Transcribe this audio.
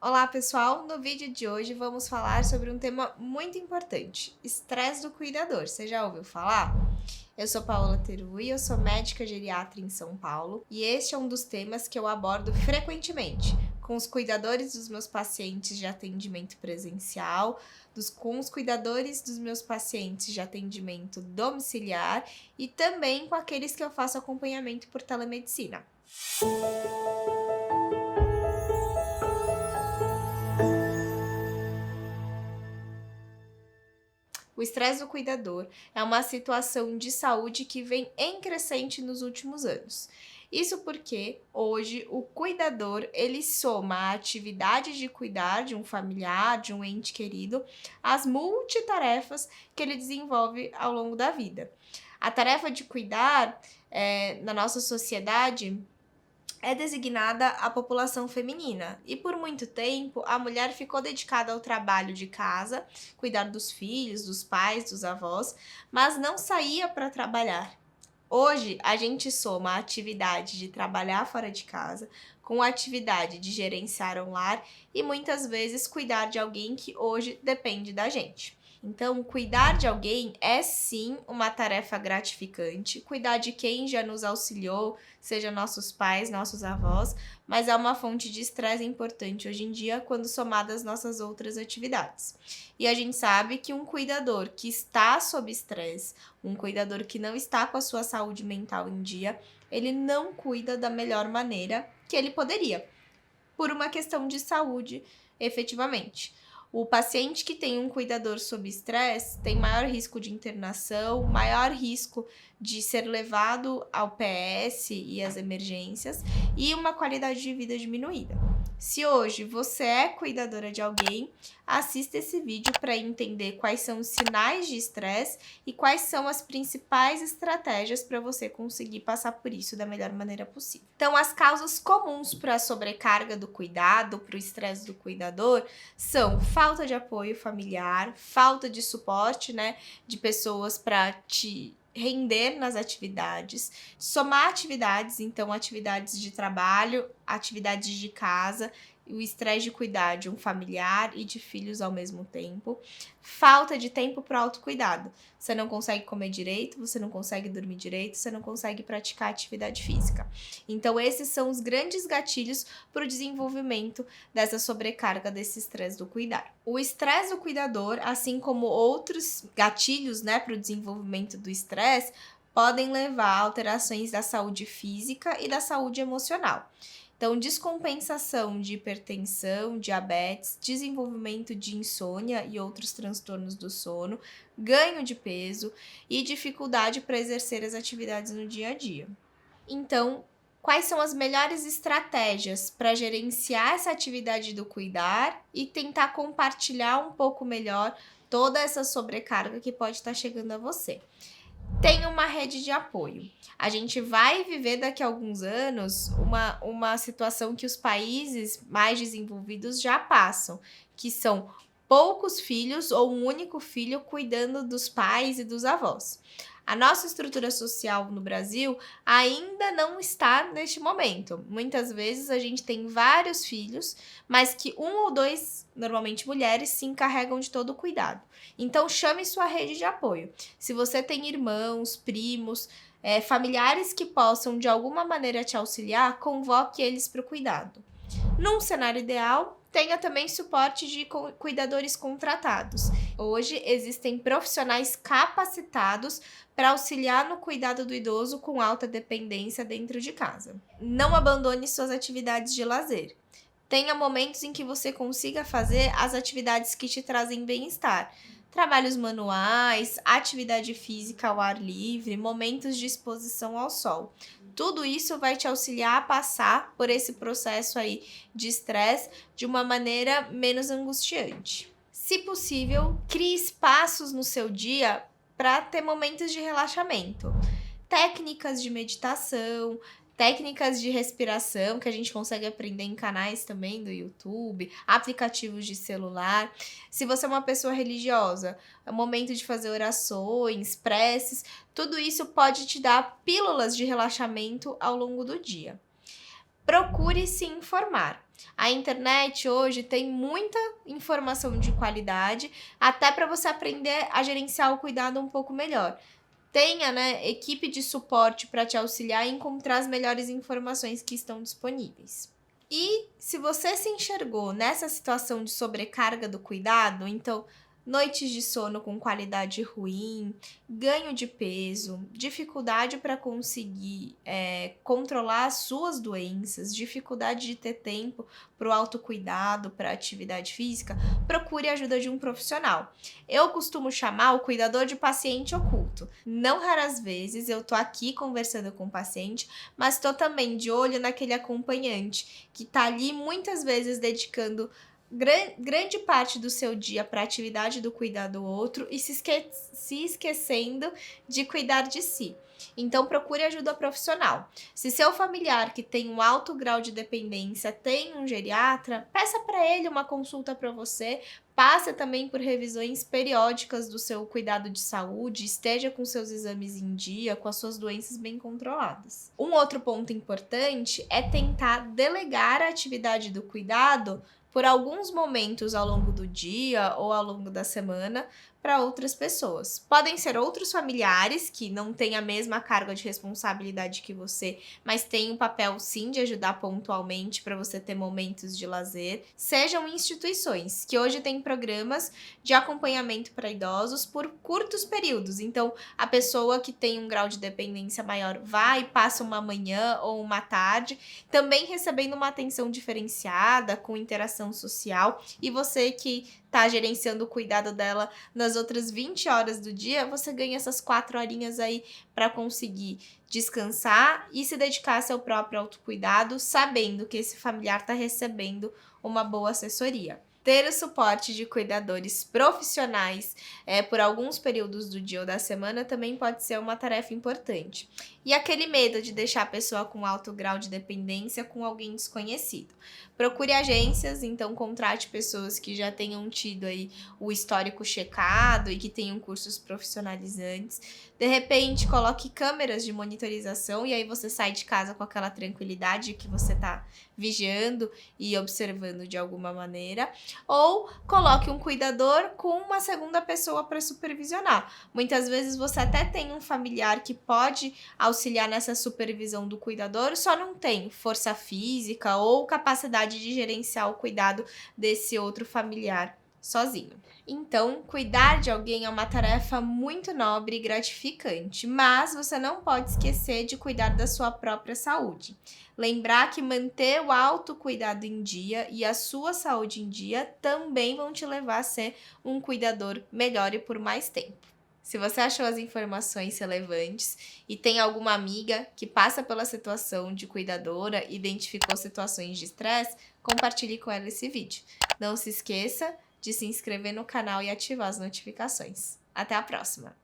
Olá pessoal, no vídeo de hoje vamos falar sobre um tema muito importante, estresse do cuidador. Você já ouviu falar? Eu sou Paola Terui, eu sou médica geriatra em São Paulo e este é um dos temas que eu abordo frequentemente com os cuidadores dos meus pacientes de atendimento presencial, com os cuidadores dos meus pacientes de atendimento domiciliar e também com aqueles que eu faço acompanhamento por telemedicina. O estresse do cuidador é uma situação de saúde que vem em crescente nos últimos anos. Isso porque hoje o cuidador ele soma a atividade de cuidar de um familiar, de um ente querido, às multitarefas que ele desenvolve ao longo da vida. A tarefa de cuidar na nossa sociedade é designada à população feminina e por muito tempo a mulher ficou dedicada ao trabalho de casa, cuidar dos filhos, dos pais, dos avós, mas não saía para trabalhar. Hoje a gente soma a atividade de trabalhar fora de casa com a atividade de gerenciar um lar e muitas vezes cuidar de alguém que hoje depende da gente. Então, cuidar de alguém é sim uma tarefa gratificante. Cuidar de quem já nos auxiliou, seja nossos pais, nossos avós, mas é uma fonte de estresse importante hoje em dia quando somada às nossas outras atividades. E a gente sabe que um cuidador que está sob estresse, um cuidador que não está com a sua saúde mental em dia, ele não cuida da melhor maneira que ele poderia, por uma questão de saúde, efetivamente. O paciente que tem um cuidador sob estresse tem maior risco de internação, maior risco de ser levado ao PS e às emergências e uma qualidade de vida diminuída. Se hoje você é cuidadora de alguém, assista esse vídeo para entender quais são os sinais de estresse e quais são as principais estratégias para você conseguir passar por isso da melhor maneira possível. Então, as causas comuns para a sobrecarga do cuidado, para o estresse do cuidador, são falta de apoio familiar, falta de suporte, de pessoas para te render nas atividades, somar atividades, então atividades de trabalho, atividades de casa, o estresse de cuidar de um familiar e de filhos ao mesmo tempo, falta de tempo para o autocuidado. Você não consegue comer direito, você não consegue dormir direito, você não consegue praticar atividade física. Então, esses são os grandes gatilhos para o desenvolvimento dessa sobrecarga desse estresse do cuidar. O estresse do cuidador, assim como outros gatilhos, para o desenvolvimento do estresse, podem levar a alterações da saúde física e da saúde emocional. Então, descompensação de hipertensão, diabetes, desenvolvimento de insônia e outros transtornos do sono, ganho de peso e dificuldade para exercer as atividades no dia a dia. Então, quais são as melhores estratégias para gerenciar essa atividade do cuidar e tentar compartilhar um pouco melhor toda essa sobrecarga que pode estar chegando a você? Tem uma rede de apoio. A gente vai viver daqui a alguns anos uma situação que os países mais desenvolvidos já passam, que são poucos filhos ou um único filho cuidando dos pais e dos avós. A nossa estrutura social no Brasil ainda não está neste momento. Muitas vezes a gente tem vários filhos, mas que um ou dois, normalmente mulheres, se encarregam de todo o cuidado. Então, chame sua rede de apoio. Se você tem irmãos, primos, familiares que possam de alguma maneira te auxiliar, convoque eles para o cuidado. Num cenário ideal, tenha também suporte de cuidadores contratados. Hoje existem profissionais capacitados para auxiliar no cuidado do idoso com alta dependência dentro de casa. Não abandone suas atividades de lazer. Tenha momentos em que você consiga fazer as atividades que te trazem bem-estar. Trabalhos manuais, atividade física ao ar livre, momentos de exposição ao sol. Tudo isso vai te auxiliar a passar por esse processo aí de estresse de uma maneira menos angustiante. Se possível, crie espaços no seu dia para ter momentos de relaxamento. Técnicas de meditação, técnicas de respiração que a gente consegue aprender em canais também do YouTube, aplicativos de celular. Se você é uma pessoa religiosa, é o momento de fazer orações, preces, tudo isso pode te dar pílulas de relaxamento ao longo do dia. Procure se informar. A internet hoje tem muita informação de qualidade, até para você aprender a gerenciar o cuidado um pouco melhor. Tenha, né, equipe de suporte para te auxiliar a encontrar as melhores informações que estão disponíveis. E se você se enxergou nessa situação de sobrecarga do cuidado, então noites de sono com qualidade ruim, ganho de peso, dificuldade para conseguir controlar as suas doenças, dificuldade de ter tempo para o autocuidado, para a atividade física, procure a ajuda de um profissional. Eu costumo chamar o cuidador de paciente oculto. Não raras vezes eu tô aqui conversando com o paciente, mas estou também de olho naquele acompanhante que tá ali muitas vezes dedicando grande parte do seu dia para a atividade do cuidar do outro e se esquecendo de cuidar de si. Então, procure ajuda profissional. Se seu familiar que tem um alto grau de dependência tem um geriatra, peça para ele uma consulta para você. Passe também por revisões periódicas do seu cuidado de saúde, esteja com seus exames em dia, com as suas doenças bem controladas. Um outro ponto importante é tentar delegar a atividade do cuidado por alguns momentos ao longo do dia ou ao longo da semana para outras pessoas. Podem ser outros familiares que não têm a mesma carga de responsabilidade que você, mas têm um papel sim de ajudar pontualmente para você ter momentos de lazer. Sejam instituições que hoje têm programas de acompanhamento para idosos por curtos períodos. Então, a pessoa que tem um grau de dependência maior vai e passa uma manhã ou uma tarde, também recebendo uma atenção diferenciada, com interação social, e você que está gerenciando o cuidado dela nas outras 20 horas do dia, você ganha essas 4 horinhas aí para conseguir descansar e se dedicar ao seu próprio autocuidado, sabendo que esse familiar está recebendo uma boa assessoria. Ter o suporte de cuidadores profissionais por alguns períodos do dia ou da semana também pode ser uma tarefa importante. E aquele medo de deixar a pessoa com alto grau de dependência com alguém desconhecido. Procure agências, então contrate pessoas que já tenham tido aí o histórico checado e que tenham cursos profissionalizantes. De repente, coloque câmeras de monitorização e aí você sai de casa com aquela tranquilidade que você está vigiando e observando de alguma maneira. Ou coloque um cuidador com uma segunda pessoa para supervisionar. Muitas vezes você até tem um familiar que pode auxiliar nessa supervisão do cuidador, só não tem força física ou capacidade de gerenciar o cuidado desse outro familiar sozinho. Então, cuidar de alguém é uma tarefa muito nobre e gratificante, mas você não pode esquecer de cuidar da sua própria saúde. Lembrar que manter o autocuidado em dia e a sua saúde em dia também vão te levar a ser um cuidador melhor e por mais tempo. Se você achou as informações relevantes e tem alguma amiga que passa pela situação de cuidadora e identificou situações de estresse, compartilhe com ela esse vídeo. Não se esqueça de se inscrever no canal e ativar as notificações. Até a próxima!